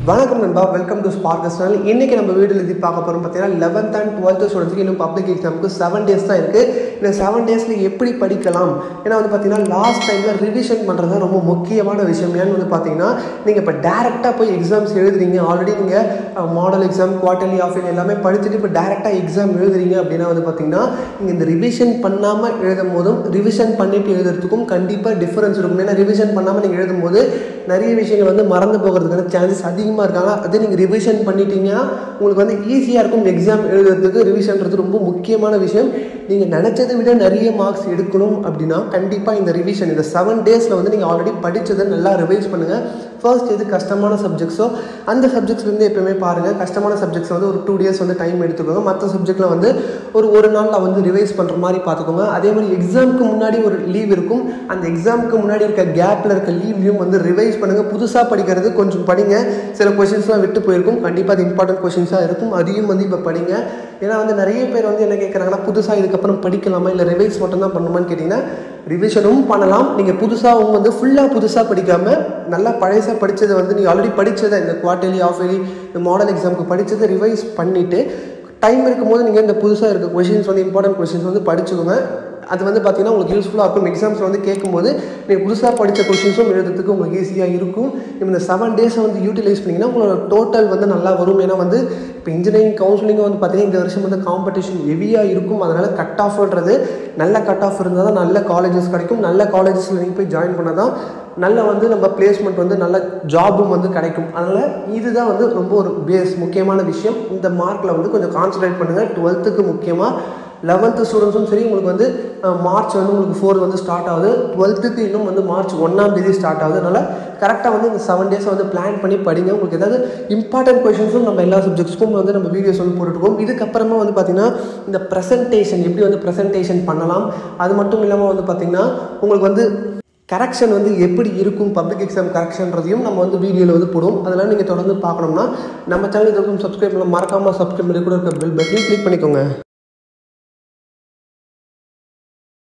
வணக்கம் நண்பா, welcome to ஸ்பார்க்கஸ் channel. இன்றைக்கி நம்ம வீடியோவில் இது பார்க்க போகிறோம் பார்த்தீங்கன்னா 11th and 12th ஸ்டூடெண்ட்ஸ்க்கு இன்னும் பப்ளிக் எக்ஸாமுக்கு 7 days தான் இருக்குது. இந்த 7 daysல எப்படி படிக்கலாம்? ஏன்னா வந்து பார்த்தீங்கன்னா லாஸ்ட் டைமில் ரிவிஷன் பண்ணுறது தான் ரொம்ப முக்கியமான விஷயம். ஏன்னு வந்து பார்த்தீங்கன்னா நீங்கள் இப்போ டேரெக்டாக போய் எக்ஸாம்ஸ் எழுதுறீங்க. ஆல்ரெடி நீங்கள் model exam, quarterly, half yearly எல்லாமே படிச்சுட்டு இப்போ டேரெக்டாக எக்ஸாம் எழுதுறீங்க அப்படின்னா வந்து பார்த்தீங்கன்னா நீங்கள் இந்த ரிவிஷன் பண்ணாமல் எழுதும் போதும் ரிவிஷன் பண்ணிட்டு எழுதுறதுக்கும் கண்டிப்பாக டிஃப்ரென்ஸ் இருக்கும். ஏன்னா ரிவிஷன் பண்ணாமல் நீங்கள் எழுதும்போது நிறைய விஷயங்கள் வந்து மறந்து போகிறதுக்கான சான்சஸ் அதிகமாக இருக்காங்க. அதே நீங்கள் ரிவிஷன் பண்ணிட்டீங்கன்னா உங்களுக்கு வந்து ஈஸியாக இருக்கும் எக்ஸாம் எழுதுறதுக்கு. ரிவிஷன்றது ரொம்ப முக்கியமான விஷயம். நீங்கள் நினச்சதை விட நிறைய மார்க்ஸ் எடுக்கணும் அப்படின்னா கண்டிப்பாக இந்த ரிவிஷன் இந்த 7 daysல வந்து நீங்கள் ஆல்ரெடி படித்ததை நல்லா ரிவைஸ் பண்ணுங்கள். ஃபர்ஸ்ட் எது கஷ்டமான சப்ஜெக்ட்ஸோ அந்த சப்ஜெக்ட்ஸ்லேருந்து எப்பவுமே பாருங்கள். கஷ்டமான சப்ஜெக்ட்ஸ் வந்து ஒரு 2 days வந்து டைம் எடுத்துக்கோங்க. மற்ற சப்ஜெக்டில் வந்து ஒரு நாளில் வந்து ரிவைஸ் பண்ணுற மாதிரி பார்த்துக்கோங்க. அதே மாதிரி எக்ஸாமுக்கு முன்னாடி ஒரு லீவ் இருக்கும். அந்த எக்ஸாமுக்கு முன்னாடி இருக்க கேப்பில் இருக்க லீவ்லையும் வந்து ரிவைஸ் பண்ணுங்கள். புதுசாக படிக்கிறது கொஞ்சம் படிங்க. சில கொஷின்ஸ்லாம் விட்டு போயிருக்கும். கண்டிப்பாக அது இம்பார்ட்டன்ட் கொஷின்ஸாக இருக்கும். அதையும் வந்து இப்போ படிங்க. ஏன்னா வந்து நிறைய பேர் வந்து என்ன கேட்குறாங்கன்னா, புதுசாக இதுக்கப்புறம் படிக்கலாமா இல்லை ரிவைஸ் மட்டும் தான் பண்ணணுமான்னு கேட்டிங்கன்னா, ரிவிஷனும் பண்ணலாம். நீங்கள் புதுசாகவும் வந்து ஃபுல்லாக புதுசாக படிக்காமல் நல்லா பழைசாக படித்ததை வந்து நீங்கள் ஆல்ரெடி படித்ததை இந்த குவார்டர்லி, ஆஃப் இயர்லி, இந்த மாடல் எக்ஸாமுக்கு படித்ததை ரிவைஸ் பண்ணிவிட்டு டைம் இருக்கும்போது நீங்கள் இந்த புதுசாக இருக்க கொஷின்ஸ் வந்து இம்பார்ட்டன்ட் கொஷின்ஸ் வந்து படிச்சுக்கோங்க. அது வந்து பார்த்தீங்கன்னா உங்களுக்கு யூஸ்ஃபுல்லாக இருக்கும். எக்ஸாம்ஸில் வந்து கேட்கும்போது நீங்கள் புதுசாக படித்த கொஷின்ஸும் எழுதுறதுக்கு உங்களுக்கு ஈஸியாக இருக்கும். இந்த 7 daysை வந்து யூட்டிலைஸ் பண்ணிங்கன்னா உங்களோட டோட்டல் வந்து நல்லா வரும். ஏன்னா வந்து இப்போ இன்ஜினியரிங் கவுன்சிலிங்கும் வந்து பார்த்தீங்கன்னா இந்த வருஷம் வந்து காம்படிஷன் ஹெவியாக இருக்கும். அதனால் கட் ஆஃப்ன்றது நல்ல கட் ஆஃப் இருந்தால் தான் நல்ல காலேஜஸ் கிடைக்கும். நல்ல காலேஜஸில் நீங்கள் போய் ஜாயின் பண்ணால் தான் நல்ல வந்து நம்ம பிளேஸ்மெண்ட் வந்து நல்ல ஜாபும் வந்து கிடைக்கும். அதனால் இதுதான் வந்து ரொம்ப ஒரு முக்கியமான விஷயம். இந்த மார்க்கில் வந்து கொஞ்சம் கான்சன்ட்ரேட் பண்ணுங்கள். 12th முக்கியமாக 11th ஸ்டூடெண்ட்ஸும் சரி. உங்களுக்கு வந்து மார்ச் வந்து உங்களுக்கு 4 வந்து ஸ்டார்ட் ஆகுது. 12th இன்னும் வந்து மார்ச் 1ஆம் தேதி ஸ்டார்ட் ஆகுது. அதனால் கரெக்டாக வந்து இந்த 7 days வந்து பிளான் பண்ணி படிங்க. உங்களுக்கு ஏதாவது இம்பார்ட்டன்ட் கொஷின்ஸும் நம்ம எல்லா சப்ஜெக்ட்ஸ்க்கும் வந்து நம்ம வீடியோஸ் வந்து போட்டுருக்கோம். இதுக்கப்புறமா வந்து பார்த்திங்கன்னா இந்த ப்ரெசன்டேஷன் எப்படி வந்து ப்ரெசன்டேஷன் பண்ணலாம், அது மட்டும் இல்லாமல் வந்து பார்த்திங்கன்னா உங்களுக்கு வந்து கரெக்ஷன் வந்து எப்படி இருக்கும், பப்ளிக் எக்ஸாம் கரெக்ஷன்றதையும் நம்ம வந்து வீடியோவில் வந்து போடுவோம். அதெல்லாம் நீங்கள் தொடர்ந்து பார்க்கணும்னா நம்ம சேனல் இதுக்கும் சப்ஸ்கிரைப் பண்ணலாம். மறக்காமல் சப்ஸ்கிரைப் பண்ணி கூட இருக்க பெல் பட்டனையும் கிளிக் பண்ணிக்கோங்க.